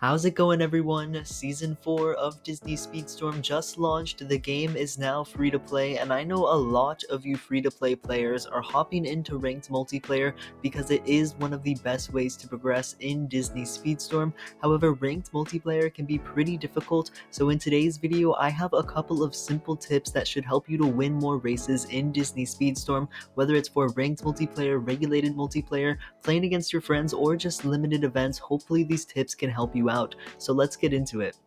How's it going, everyone? Season 4 of Disney Speedstorm just launched. The game is now free to play, and I know a lot of you free to play players are hopping into ranked multiplayer because it is one of the best ways to progress in Disney Speedstorm. However, ranked multiplayer can be pretty difficult, so in today's video, I have a couple of simple tips that should help you to win more races in Disney Speedstorm, whether it's for ranked multiplayer, regulated multiplayer, playing against your friends, or just limited events. Hopefully these tips can help you out. So let's get into it.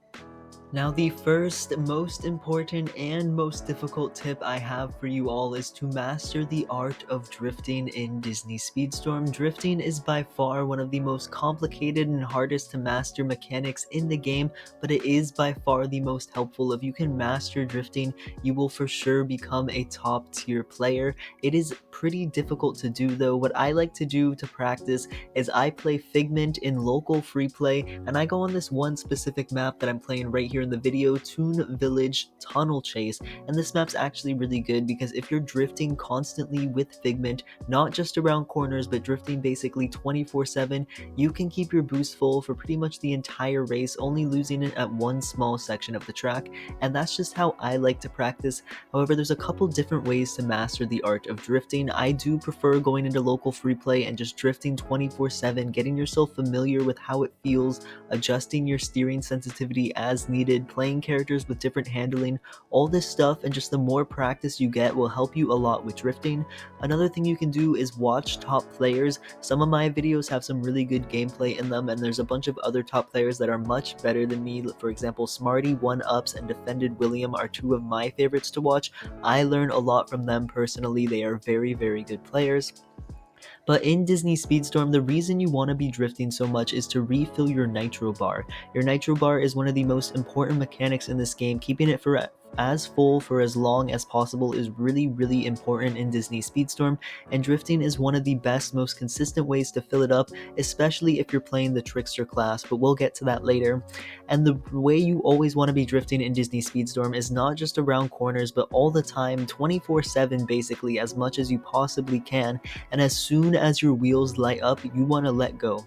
Now, the first, most important, and most difficult tip I have for you all is to master the art of drifting in Disney Speedstorm. Drifting is by far one of the most complicated and hardest to master mechanics in the game, but it is by far the most helpful. If you can master drifting, you will for sure become a top tier player. It is pretty difficult to do though. What I like to do to practice is I play Figment in local free play, and I go on this one specific map that I'm playing right here in the video, Toon Village Tunnel Chase, and this map's actually really good because if you're drifting constantly with Figment, not just around corners but drifting basically 24/7, you can keep your boost full for pretty much the entire race, only losing it at one small section of the track, and that's just how I like to practice. However, there's a couple different ways to master the art of drifting. I do prefer going into local free play and just drifting 24/7, getting yourself familiar with how it feels, adjusting your steering sensitivity as needed, playing characters with different handling, all this stuff, and just the more practice you get will help you a lot with drifting. Another thing you can do is watch top players. Some of my videos have some really good gameplay in them, and there's a bunch of other top players that are much better than me. For example, Smarty, 1-Ups, and Defended William are two of my favorites to watch. I learn a lot from them personally. They are very, very good players. But in Disney Speedstorm, the reason you want to be drifting so much is to refill your Nitro bar. Your Nitro bar is one of the most important mechanics in this game. Keeping it for as full for as long as possible is really, really important in Disney Speedstorm, and drifting is one of the best, most consistent ways to fill it up, especially if you're playing the Trickster class, but we'll get to that later. And the way you always want to be drifting in Disney Speedstorm is not just around corners, but all the time, 24/7 basically, as much as you possibly can, and as soon as your wheels light up, you want to let go.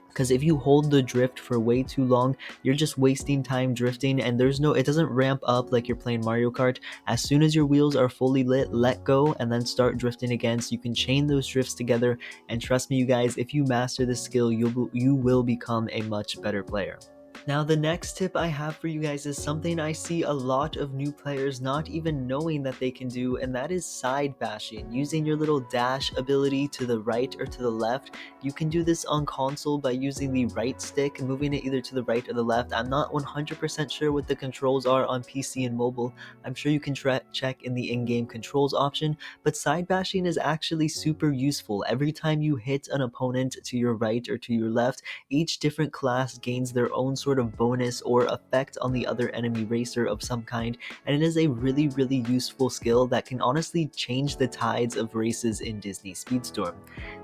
Because if you hold the drift for way too long, you're just wasting time drifting, and it doesn't ramp up like you're playing Mario Kart. As soon as your wheels are fully lit, let go and then start drifting again, so you can chain those drifts together. And trust me, you guys, if you master this skill, you will become a much better player. Now, the next tip I have for you guys is something I see a lot of new players not even knowing that they can do, and that is side bashing, using your little dash ability to the right or to the left. You can do this on console by using the right stick, moving it either to the right or the left. I'm not 100% sure what the controls are on PC and mobile. I'm sure you can check in the in-game controls option, but side bashing is actually super useful. Every time you hit an opponent to your right or to your left, each different class gains their own sort of bonus or effect on the other enemy racer of some kind, and it is a really, really useful skill that can honestly change the tides of races in Disney Speedstorm.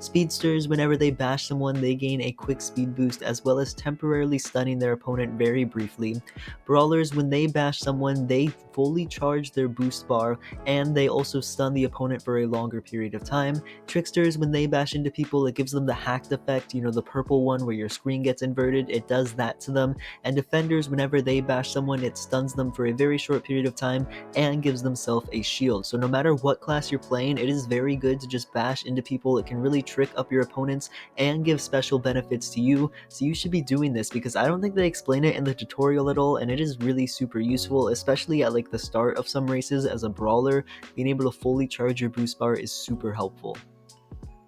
Speedsters, whenever they bash someone, they gain a quick speed boost as well as temporarily stunning their opponent very briefly. Brawlers, when they bash someone, they fully charge their boost bar, and they also stun the opponent for a longer period of time. Tricksters, when they bash into people, it gives them the hacked effect, the purple one where your screen gets inverted, it does that to them. And defenders, whenever they bash someone, it stuns them for a very short period of time and gives themselves a shield. So no matter what class you're playing, it is very good to just bash into people. It can really trick up your opponents and give special benefits to you. So you should be doing this because I don't think they explain it in the tutorial at all, and it is really super useful, especially at the start of some races as a brawler. Being able to fully charge your boost bar is super helpful.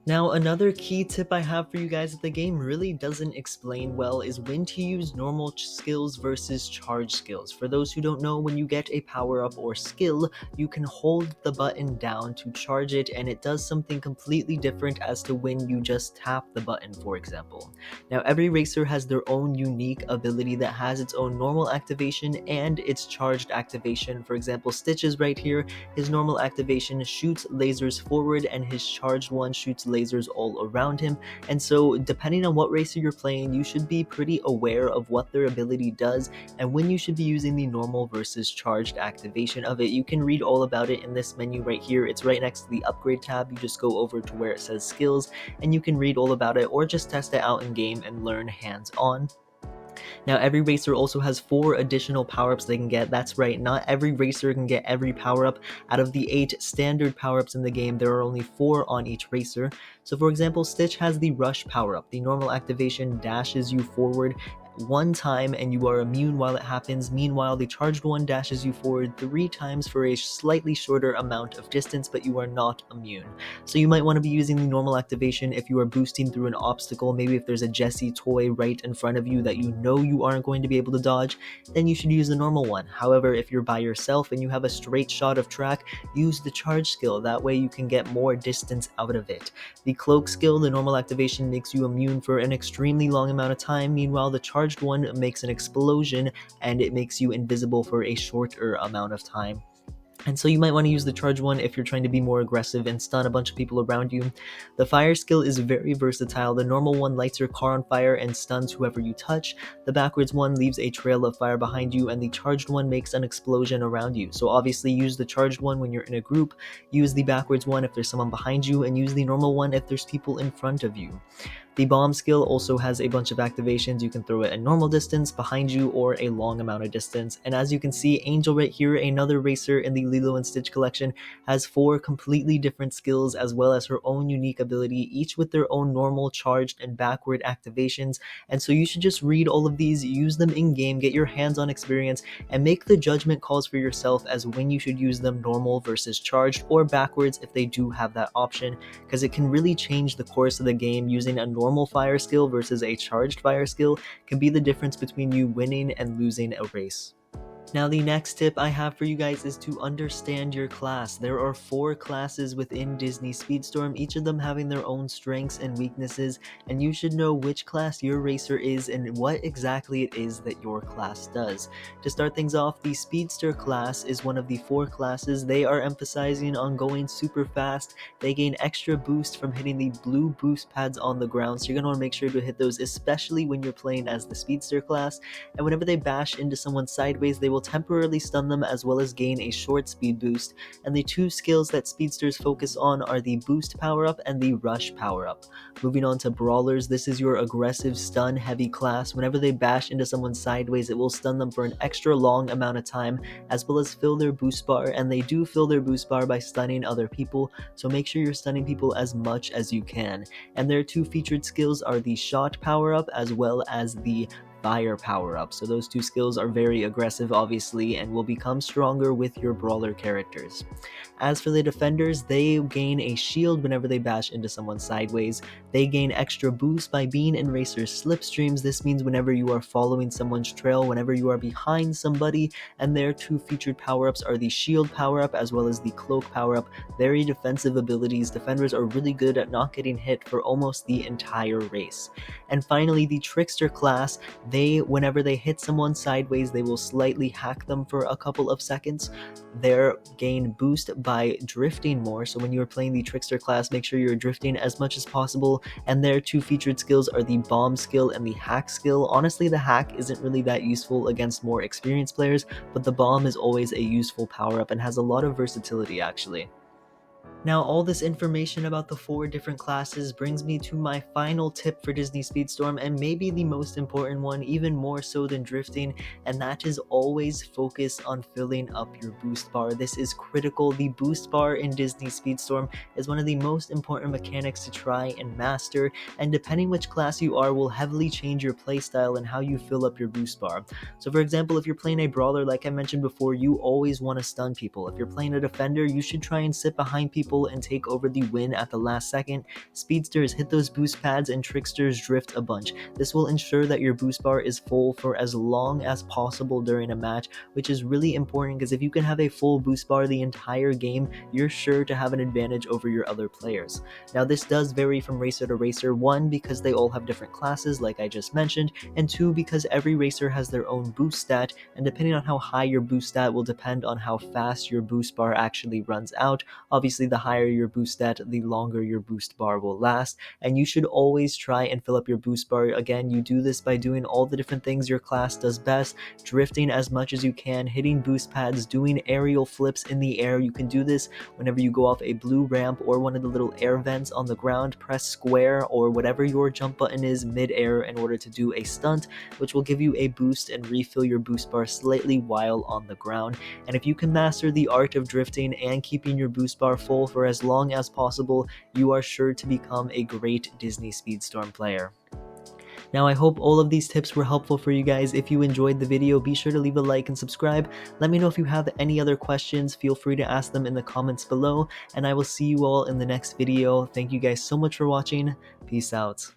Now, another key tip I have for you guys that the game really doesn't explain well is when to use normal skills versus charge skills. For those who don't know, when you get a power-up or skill, you can hold the button down to charge it, and it does something completely different as to when you just tap the button, for example. Now, every racer has their own unique ability that has its own normal activation and its charged activation. For example, Stitches right here, his normal activation shoots lasers forward, and his charged one shoots lasers all around him. And so depending on what racer you're playing, you should be pretty aware of what their ability does and when you should be using the normal versus charged activation of it. You can read all about it in this menu right here. It's right next to the upgrade tab. You just go over to where it says skills and you can read all about it or just test it out in game and learn hands-on. Now, every racer also has 4 additional power-ups they can get. That's right, not every racer can get every power-up. Out of the 8 standard power-ups in the game, there are only 4 on each racer. So for example, Stitch has the Rush power-up. The normal activation dashes you forward 1 time and you are immune while it happens. Meanwhile, the charged one dashes you forward 3 times for a slightly shorter amount of distance, but you are not immune. So you might want to be using the normal activation if you are boosting through an obstacle. Maybe if there's a Jessie toy right in front of you that you know you aren't going to be able to dodge, then you should use the normal one. However, if you're by yourself and you have a straight shot of track, use the charge skill. That way you can get more distance out of it. The cloak skill, the normal activation, makes you immune for an extremely long amount of time. Meanwhile, the charged one makes an explosion and it makes you invisible for a shorter amount of time. And so you might want to use the charge one if you're trying to be more aggressive and stun a bunch of people around you. The fire skill is very versatile. The normal one lights your car on fire and stuns whoever you touch. The backwards one leaves a trail of fire behind you, and the charged one makes an explosion around you. So obviously use the charged one when you're in a group, use the backwards one if there's someone behind you, and use the normal one if there's people in front of you. The bomb skill also has a bunch of activations. You can throw it at normal distance, behind you, or a long amount of distance. And as you can see, Angel right here, another racer in the Lilo and Stitch collection, has 4 completely different skills as well as her own unique ability, each with their own normal, charged, and backward activations. And so you should just read all of these, use them in-game, get your hands-on experience, and make the judgment calls for yourself as when you should use them normal versus charged, or backwards if they do have that option, because it can really change the course of the game. Using a normal fire skill versus a charged fire skill can be the difference between you winning and losing a race. Now, the next tip I have for you guys is to understand your class. There are 4 classes within Disney Speedstorm, each of them having their own strengths and weaknesses, and you should know which class your racer is and what exactly it is that your class does. To start things off, the Speedster class is one of the 4 classes. They are emphasizing on going super fast. They gain extra boost from hitting the blue boost pads on the ground, so you're going to want to make sure to hit those, especially when you're playing as the Speedster class. And whenever they bash into someone sideways, they will temporarily stun them as well as gain a short speed boost. And the 2 skills that speedsters focus on are the boost power up and the rush power up. Moving on to brawlers, this is your aggressive stun heavy class. Whenever they bash into someone sideways, it will stun them for an extra long amount of time as well as fill their boost bar, and they do fill their boost bar by stunning other people, so make sure you're stunning people as much as you can. And their 2 featured skills are the shot power up as well as the fire power up. So those 2 skills are very aggressive obviously and will become stronger with your brawler characters. As for the defenders, they gain a shield whenever they bash into someone sideways. They gain extra boost by being in racers slipstreams. This means whenever you are following someone's trail, whenever you are behind somebody, and their 2 featured power-ups are the shield power-up as well as the cloak power-up. Very defensive abilities. Defenders are really good at not getting hit for almost the entire race. And finally, the trickster class, whenever they hit someone sideways, they will slightly hack them for a couple of seconds. They gain boost by drifting more, so when you are playing the trickster class, make sure you're drifting as much as possible. And their 2 featured skills are the bomb skill and the hack skill. Honestly, the hack isn't really that useful against more experienced players, but the bomb is always a useful power-up and has a lot of versatility actually. Now, all this information about the 4 different classes brings me to my final tip for Disney Speedstorm, and maybe the most important one, even more so than drifting, and that is always focus on filling up your boost bar. This is critical. The boost bar in Disney Speedstorm is one of the most important mechanics to try and master, and depending which class you are will heavily change your playstyle and how you fill up your boost bar. So for example, if you're playing a brawler, like I mentioned before, you always want to stun people. If you're playing a defender, you should try and sit behind people and take over the win at the last second. Speedsters hit those boost pads and tricksters drift a bunch. This will ensure that your boost bar is full for as long as possible during a match, which is really important because if you can have a full boost bar the entire game, you're sure to have an advantage over your other players. Now, this does vary from racer to racer, 1 because they all have different classes like I just mentioned, and 2 because every racer has their own boost stat, and depending on how high your boost stat will depend on how fast your boost bar actually runs out. Obviously, the higher your boost stat, the longer your boost bar will last. And you should always try and fill up your boost bar. Again, you do this by doing all the different things your class does best, drifting as much as you can, hitting boost pads, doing aerial flips in the air. You can do this whenever you go off a blue ramp or one of the little air vents on the ground. Press square or whatever your jump button is mid-air in order to do a stunt, which will give you a boost and refill your boost bar slightly while on the ground. And if you can master the art of drifting and keeping your boost bar full for as long as possible, you are sure to become a great Disney Speedstorm player. Now, I hope all of these tips were helpful for you guys. If you enjoyed the video, be sure to leave a like and subscribe. Let me know if you have any other questions. Feel free to ask them in the comments below, and I will see you all in the next video. Thank you guys so much for watching. Peace out.